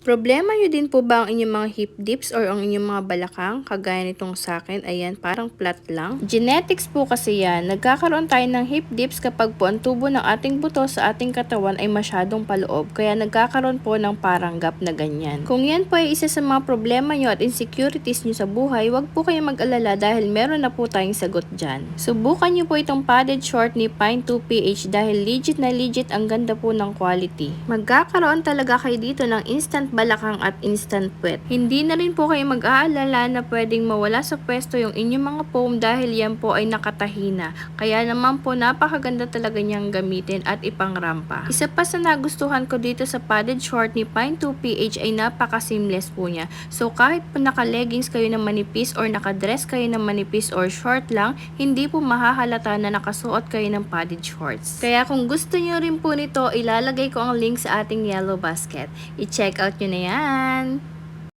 Problema nyo din po ba ang inyong mga hip dips or ang inyong mga balakang? Kagaya nitong sa akin, ayan, parang flat lang. Genetics po kasi yan. Nagkakaroon tayo ng hip dips kapag po ang tubo ng ating buto sa ating katawan ay masyadong paloob. Kaya nagkakaroon po ng parang gap na ganyan. Kung yan po ay isa sa mga problema nyo at insecurities nyo sa buhay, wag po kayong mag-alala dahil meron na po tayong sagot dyan. Subukan nyo po itong padded short ni Pine 2PH dahil legit na legit ang ganda po ng quality. Magkakaroon talaga kayo dito ng instant balakang at instant puwet. Hindi na rin po kayo mag-aalala na pwedeng mawala sa pwesto yung inyong mga foam dahil yan po ay nakatahina. Kaya naman po napakaganda talaga niyang gamitin at ipangrampa. Isa pa sa nagustuhan ko dito sa padded short ni Pine 2PH ay napaka-seamless po niya. So kahit po naka-leggings kayo na manipis or naka-dress kayo na manipis or short lang, hindi po mahahalata na nakasuot kayo ng padded shorts. Kaya kung gusto niyo rin po nito, ilalagay ko ang link sa ating yellow basket. I-check out nyo na yan!